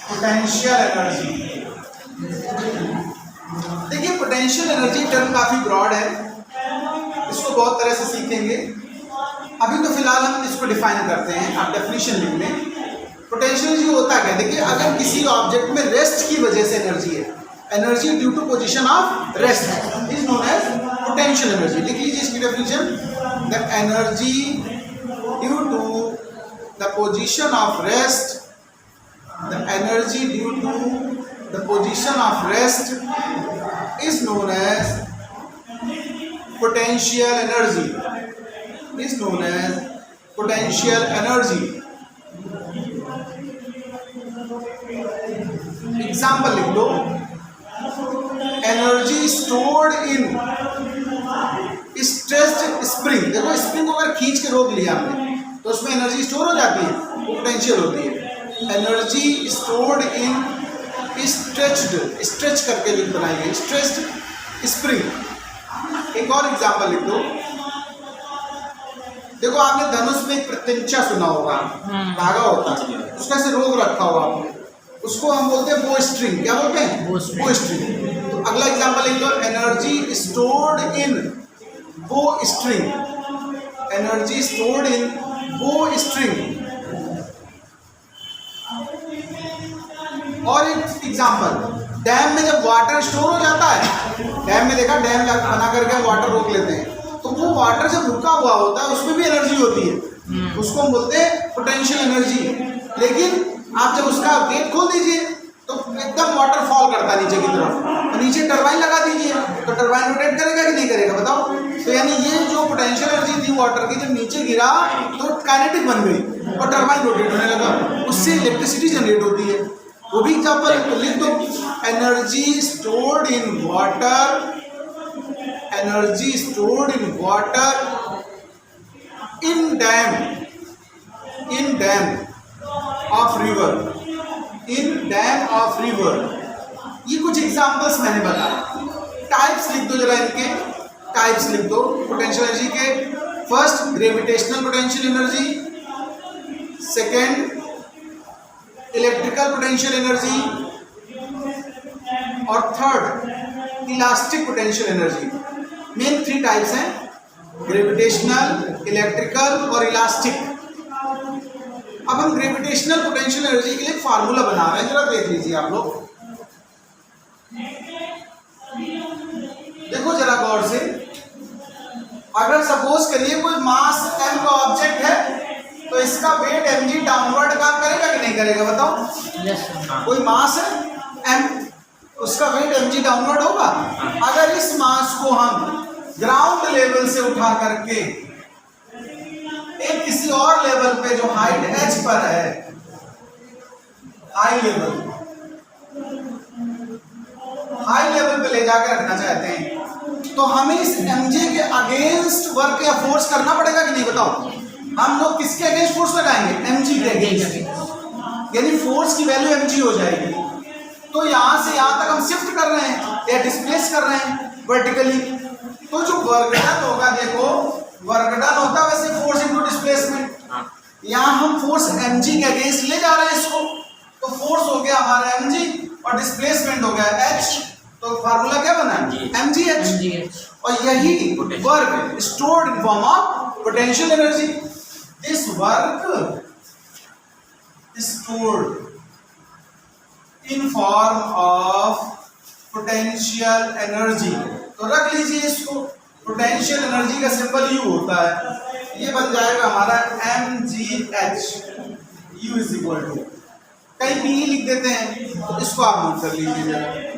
Potential energy. देखिए potential energy term काफी broad है, इसको बहुत तरह से सीखेंगे। अभी तो फिलहाल हम इसको डिफाइन करते हैं, आप डेफिनेशन लिख लें। पोटेंशियल एनर्जी होता क्या, देखिए अगर किसी ऑब्जेक्ट में रेस्ट की वजह से एनर्जी है, energy due to position of rest is known as potential energy. लिख लीजिए इसकी definition, the energy due to the position of rest, the energy due to the position of rest is known as potential energy, is known as potential energy। Example लिख लो, energy stored in stressed spring. देखो spring को अगर खींच के रोक लिया हमने तो उसमें एनर्जी स्टोर हो जाती है, वो पोटेंशियल होती है। एनर्जी स्टोर्ड इन स्ट्रेच्ड, स्ट्रेच करके भी बनाएंगे, स्ट्रेच्ड स्प्रिंग। एक और एग्जांपल लिख दो, देखो आपने धनुष में एक प्रत्यंचा सुना होगा, धागा होता है, उसका ऐसे रोक रखा होगा आपने, उसको हम बोलते हैं बो स्ट्रिंग। क्या बोलते हैं? बो स्ट्रिंग। तो अगला एग्जांपल लिख दो, एनर्जी स्टोर्ड इन बो स्ट्रिंग, एनर्जी स्टोर्ड इन बो स्ट्रिंग। और एक एग्जांपल, डैम में जब वाटर स्टोर हो जाता है, डैम में देखा, डैम बना करके हम वाटर रोक लेते हैं, तो वो वाटर जब रुका हुआ होता है उसमें भी एनर्जी होती है, उसको हम बोलते हैं पोटेंशियल एनर्जी। लेकिन आप जब उसका गेट खोल दीजिए तो एकदम वाटर फॉल करता है नीचे की तरफ, तो नीचे टरबाइन लगा दीजिए तो टरबाइन रोटेट करेगा कि नहीं करेगा, बताओ। तो यानी ये जो पोटेंशियल एनर्जी थी वाटर की, जब नीचे गिरा तो काइनेटिक बन गई और टरबाइन रोटेट होने लगा, उससे इलेक्ट्रिसिटी जनरेट होती है। वो भी एग्जाम्पल लिख दो, energy stored in water, energy stored in water in dam, in dam of river, in dam of river. ये कुछ एग्जाम्पल्स मैंने बताया। टाइप्स लिख दो जरा इनके, टाइप्स लिख दो पोटेंशियल एनर्जी के। First gravitational potential energy, second electrical potential energy, और third elastic potential energy. Main 3 types हैं, ग्रेविटेशनल, इलेक्ट्रिकल और इलास्टिक। अब हम ग्रेविटेशनल पोटेंशियल एनर्जी के लिए फार्मूला बना रहे हैं, जरा देख लीजिए आप लोग। देखो जरा गौर से, अगर सपोज करिए कोई मास m का ऑब्जेक्ट है तो इसका वेट mg डाउनवर्ड काम करेगा कि नहीं करेगा, बताओ। yes, कोई मास है m, उसका वेट mg डाउनवर्ड होगा। अगर इस मास को हम ग्राउंड लेवल से उठा करके एक किसी और लेवल पे जो हाइट h पर है, हाई लेवल पे ले जाकर रखना चाहते हैं, तो हमें इस mg के अगेंस्ट वर्क या फोर्स करना पड़ेगा कि नहीं, बताओ। हम लोग किसके अगेंस्ट फोर्स लगाएंगे? mg के अगेंस्ट, यानी फोर्स की वैल्यू mg हो जाएगी। तो यहां से यहां तक हम शिफ्ट कर रहे हैं या डिस्प्लेस कर रहे हैं वर्टिकली, तो जो वर्क डन होगा, देखो वर्क डन होता है वैसे फोर्स इनटू डिस्प्लेसमेंट। यहाँ हम फोर्स mg के अगेंस्ट ले जा रहे हैं इसको, तो फोर्स हो गया हमारा mg और डिस्प्लेसमेंट हो गया h। तो फार्मूला क्या बना? mgh। और यही work stored in form of potential energy. This work stored in form of potential energy. तो रख लीजिए इसको, पोटेंशियल एनर्जी का सिंबल U होता है, ये बन जाएगा हमारा mgh। U is equal to, कहीं P लिख देते हैं, तो इसको आप नोट कर लीजिए जरा।